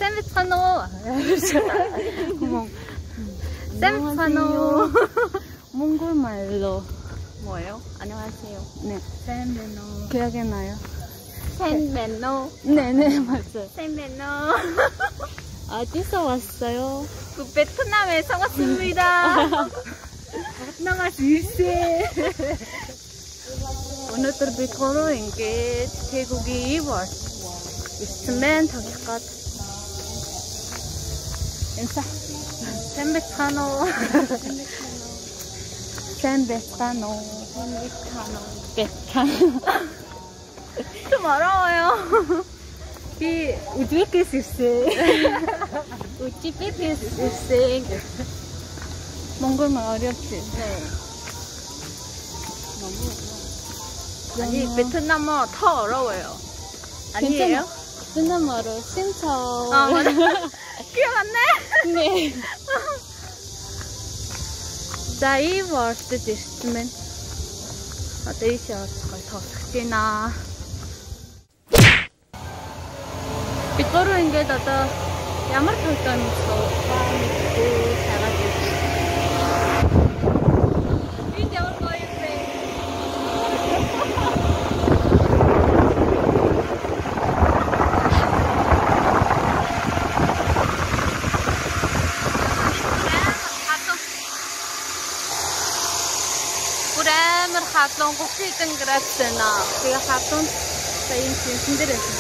쌤비찬오. 쌤비찬오. 몽골 말로 뭐예요? 안녕하세요. 네. 쌤베노. 기억이 나요? 쌤베노. 네네 맞아요. 쌤베노. 어디서 왔어요? 그 베트남에서 왔습니다. 베트남에서 일세. 오늘 비토로인 게 태국이 있으면 저기 것. 인사. 쌤베타노. 샌베타노. 베타노. 좀 어려워요. 이 우즈베키스탄. 우즈베키스탄. 몽골말 어렵지? 네. 너무 아니 베트남어 더 어려워요. 아니에요? 베트남어로 신청. 아 맞아. 기억 안 나? 네. За и worst dismen. Одоо ийшээ оцгой тоглох гинэ. Бид гурав ингээд одоо ямар тоглоом юм бэ? Хагаад ирж. Энд ямар гоё юм бэ? Амар хадлон 30 хэдэн градус байна. Тэгээ хадлон саяын тэнцэн дээр байсан.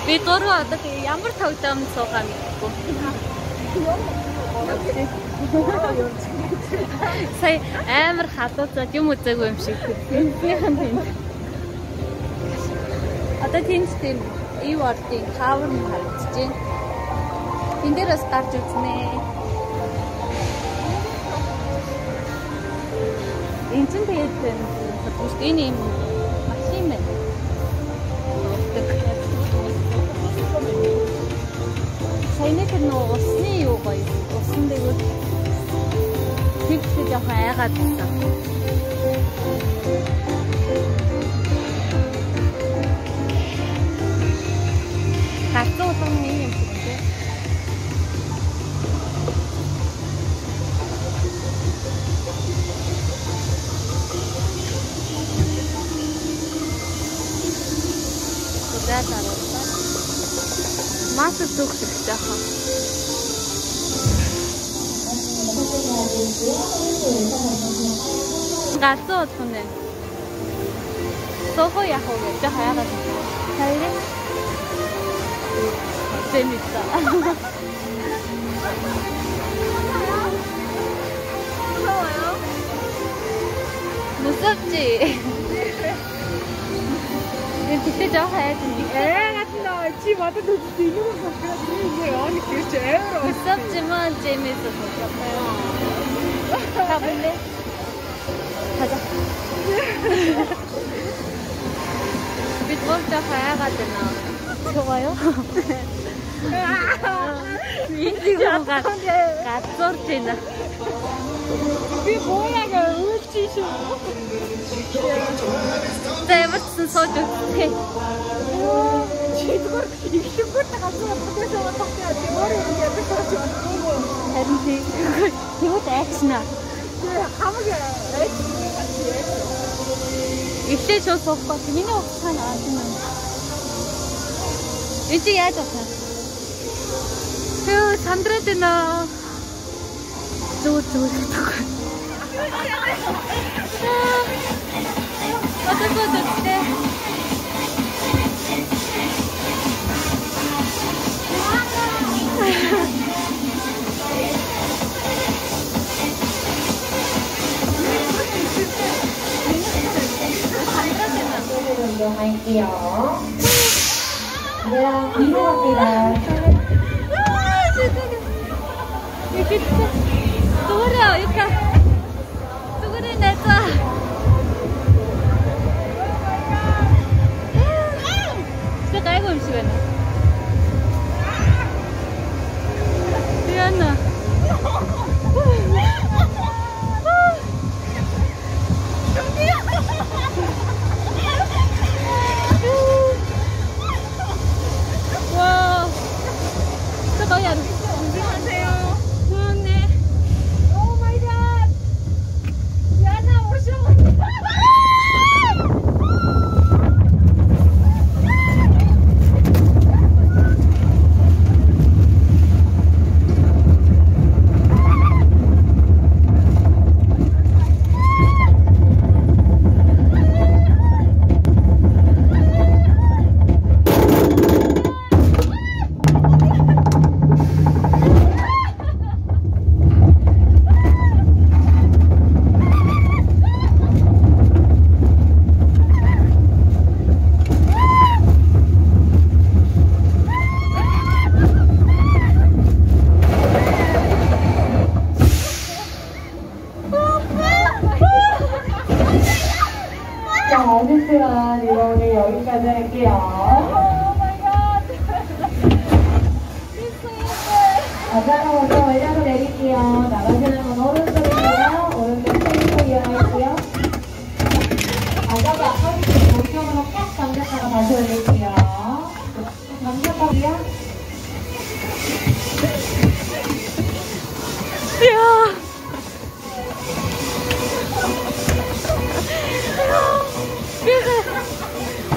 Би гурав одоо ямар тоглоом суугаа мэдгүй. Сая амар хадуудаад юм үзээгүй юм шиг. Тэнцийнхэн тэнд. Одоо тэнд тийм ивортын тавар нь харагдаж байна. Тэн дээрээс гарч үзнэ. Энд чинь тэгээд энэ юм машин байна. Саяны тэр нөө усны юу гоё. Усан дээр тэгсэж явах айгаад байсан. Хатуу сан юм шиг тийм. Удаатараа мас зүгтэх жаахан. Гацуу түнэ. Сохо яах вэ? Тэ хаягаад. Хайрын. Зэмитта. Соёо. 무섭지? 이렇게 저 해야 되니까. 지 와도 너 이거 이게 아니 그렇지 에어로 무섭지만 재밌어 보여요. 가볼래? 가자. 밑보자 가야가 되나? 좋아요? 인디고가 갓sor지나. 비 뭐야가 울지쇼. 대박스 소주. 이거 이거부터 가서 밖에서 어떻게 하지? 머리를 이렇게 가지고 왔고. 다른지 이거 액션아. 그 감옥에 입대 줘서 오빠 그냥 없잖아. 일찍 해야죠. 그 산들한테나 저거 어떡해 때 할게요. 네, 뒤로 갑니다. Дөрөө яка. Дөрөө нэза. Тэ гайгүй юм шиг байна. Яна. 와. 잠깐만. 안녕하세요. 네. Oh my god! Yana, 오셔! 자, 어느스란 이번에 여기까지 할게요. 가장 먼저 외곽을 내릴게요. 나가시는 건 오른쪽이고요. 오른쪽 테이프 이용할게요. 바닥에 앞으로 목적으로 꽉 당겼다가 다시 올릴게요. 감사합니다. 야.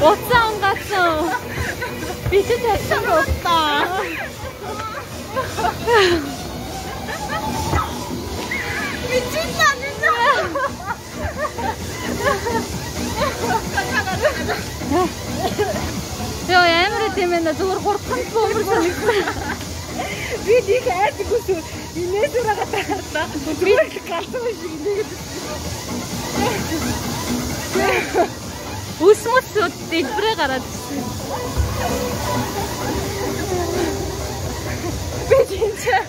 옷장 같죠? 밑에 대처가 없다. 미친다, 진짜! 야, 애물이 되면 저걸 호르탕 뽑을 수 있어. 왜 네가 아직도 이내수라 갔다 왔다? 왜 이렇게 가슴없이 우스모스 어때? 이쁘게 갈아주지. 왜 진짜?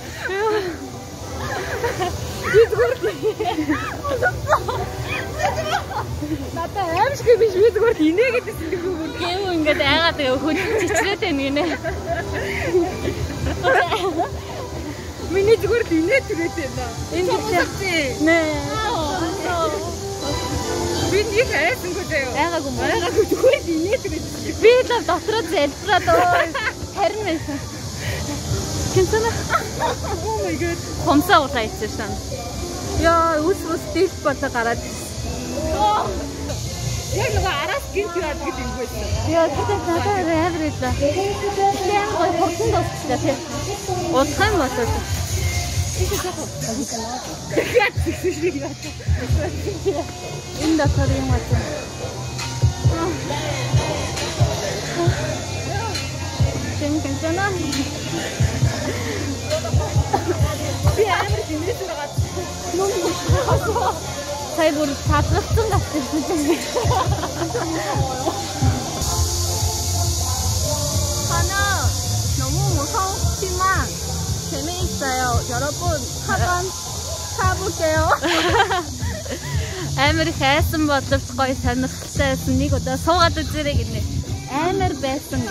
나도 햄스크 биш видгүр инээ гэдсэн юм. Гэв ингээд айгаад тэгээ хөдөлж чичрээд байна гинэ. Миний зүгээр л инээ түрээд байна. Ингээд нэ. Би нэг хайсангүй заяа. Айгаагүй мó. Айгаагүй зүгээр л инээ түрээд. Би л дотроо зэлбраад харин байсан. 괜찮아? Oh my god. 검사 옷아 있었어. 야, 우스 스티치 버터 갈아. Яг нэг араас гинт яад гэдэг юм байсан. 야, 진짜 나도 레브리다. 그냥 거의 버튼 넣었어. 어떡하면 맞았어. Яг зүсэж яа. 인다 소리 맞죠. 괜찮아? Би амар инээсээр гад. Нүүн болчихсон. 저희 모두 다 썩은 같아. 저는 너무 무섭지만 재미있어요. 여러분 한번 타볼게요. амар хайсан боловч гоё сонирхолтой нэг удаа суугаад үзэрэй гинэ. Амар байсан.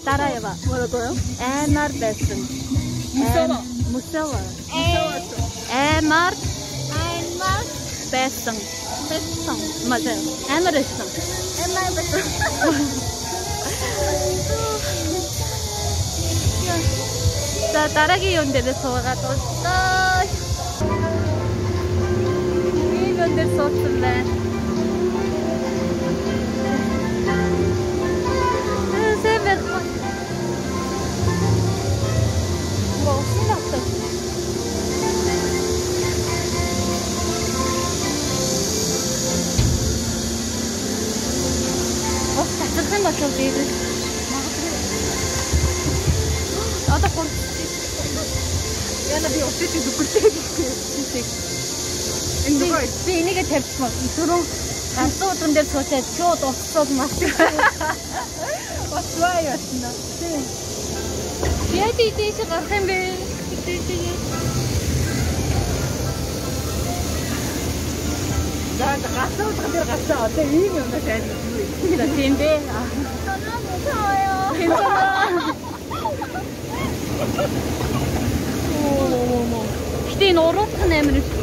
Дараа ява. 뭐라고요? амар байсан. 무서워. 무서워. 무서웠어. амар байсан. 맞아요. амар байсан. 자, 다락이 데를 서가도 또 이면들 썼을래. 세뱃 뭐 신났어. 따뜻한 거 저기 나도 꼴 Яна би өсөж зүгэртэй гэдэг. би энийг тавьчихсан. Түрүүн ганцхан дээр суучаад шууд уцсууд маш Бас ваа ясна. яа тийш гарах юм бэ? 갔어. 어때? 이 면에 대한 Тийм дээ. 저는 무서워요. 괜찮아. 어머. Гэтэ энэ уруудхан амир шүү.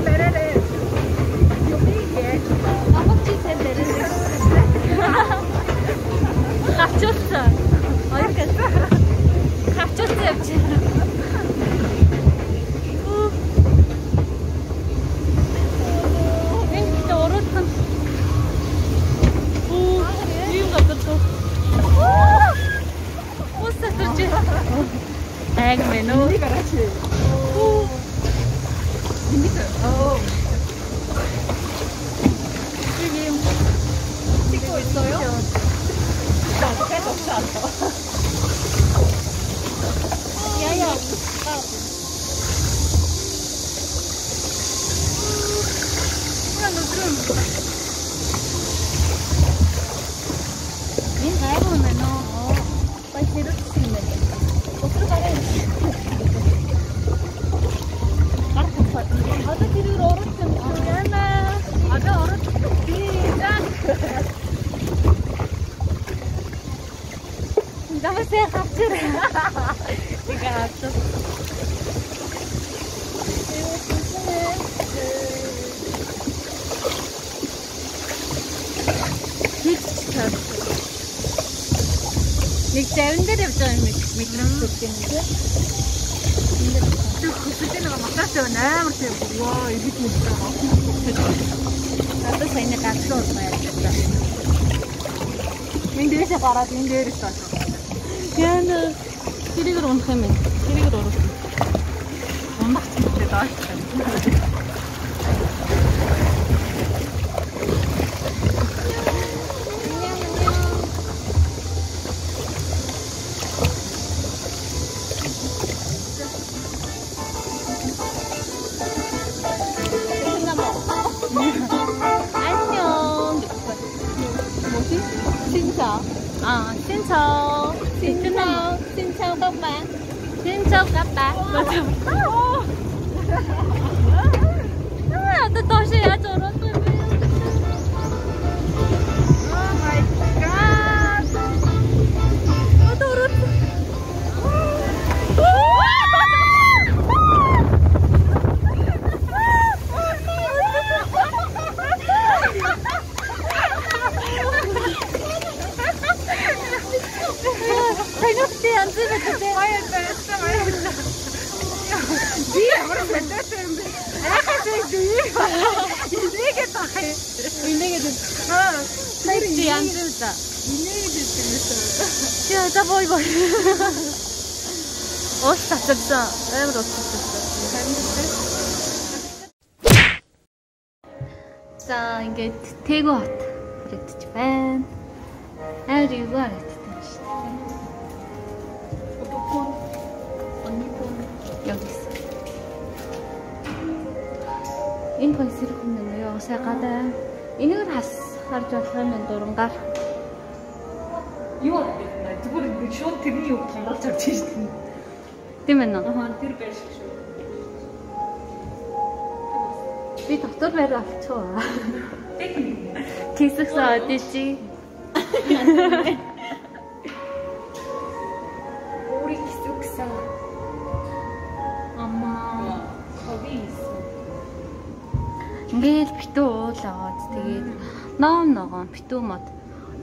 내려내. 여기에. Авчи сайн дээрээ. Хавчуулсан. Ойргоо. Хавчуулсан явчих. Agmeno. Hindi garage. Hindi ka. Oh. 지금 찍고 있어요? 계속 잤어. 야야. 민 가보면 빨리 들었으면 어디로 가야 돼? 아저 길을 얼었으면 아저 얼었으면 시작. Давай я капчур. Ига капчур. Нэг завин дээр явж байгаа микрофон гэнэ. 그때 내가 막 땄어요. амар тийм. 와, 이게 진짜. Одоо саяны гатлуу байна. Энд дээрээс гараад энэ дээрээс таашаа. Яна тэрийг унах юм бэ? Тэрийг урах. Унах гэдэг таашаа. Xin chào. Xin chào. Xin chào các bạn. Xin chào các bạn. Tôi 도시야 저런 또. Oh my god. 생각지 안 들었는데. 생각지 안 들었다. 야, 나 보이. 어디다 쳤어? 왜 그렇게 자, 이게 대구 그랬지만 아리고 알았지. 언니 폰 여기 있어. Энэ хоёр сэрх өмнө юу сая гадаа энийг харж болох юм дурангаар юу вэ? Зүгээр шууд тэрний үг томруулж авч ирсэн. тийм ээ нөө. Аа тэр байж шүү. Би доктор байр авчихваа. Кисэкс 어디지? 우리 기숙사. 엄마 거기 있어. ингээд битүү уулаад тэгээд ноон битүү мод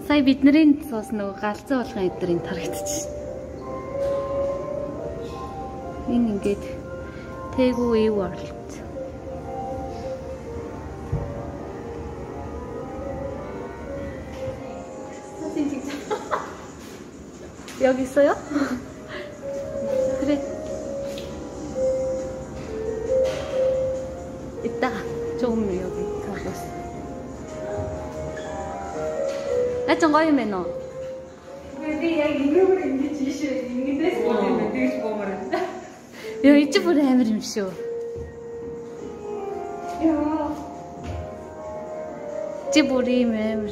сая бидний цус нөгөө галзуу болгон эдрийн тарагдчих. Энэ ингээд Daegu World. 사진 찍자. 여기 있어요? 그래. 이따가 조금 여기 가고 있어. 좀 거이면 너. 근데 야 이름을 인지 지시 인기대스 보내면 되게 좋아 말했다. 여기 이쪽으로 해버리면 쇼. 야. 집으리면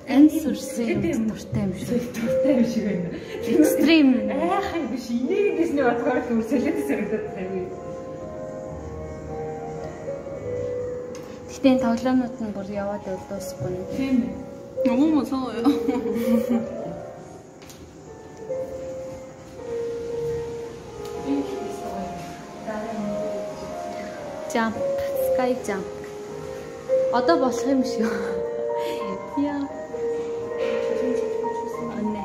ансурсын дуртай юм шүү. Дуртай юм шиг байна. Экстрим. Айхаа биш инээгээсний батгаар үрсэлээд сэрэгдээд тавь. Эфлтийн тоглоомнууд нь бүр яваад дуусахгүй нэг. Тийм ээ. Ному мусаая. Jump, sky jump. Одоо болох юм шүү. Яа. Анне.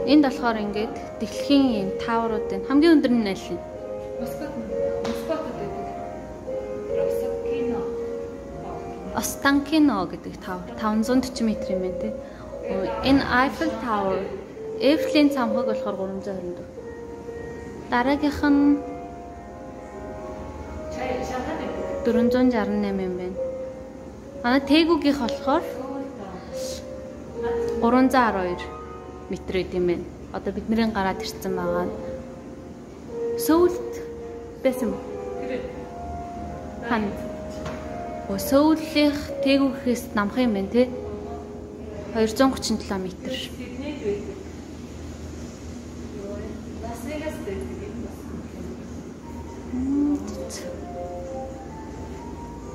Энд болохоор ингээд дэлхийн таавруудын хамгийн өндөр нь аль нь? Останкино гэдэг таавар 540 м юм байна те. Энэ Eiffel Tower, Eiffel-ийн цамхаг болохоор 324. Дараагийнх нь 468 юм байна. Манай Тэгүгийнх болохоор 312 метр гэдэм байна. Одоо бидний гараад ирсэн байгаа. Сөүлд байсан юм. Хань. Сөүлийнх Тэгүгээс намхан юм байна те. 237 метр.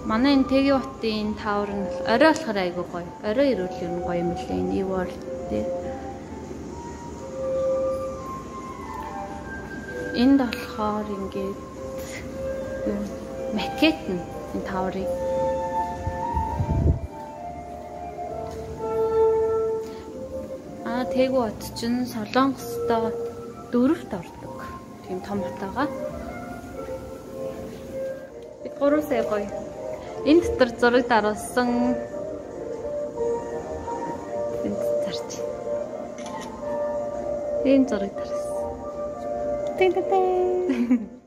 Манай энэ Тэгэ хотын таавар нь орой болохоор айгүй гоё. Орой ирүүл ер нь гоё юм лээ. New World дээр. Энд болохоор ингээд макет нь энэ тааврыг Тэгү хот чинь Солонгостой 4-т ордог. Тийм том хотоогоо. Бид 3 сая гоё. Энэ дотор зураг даруулсан. Энд зарч. Энэ зураг дарсан. Тэг.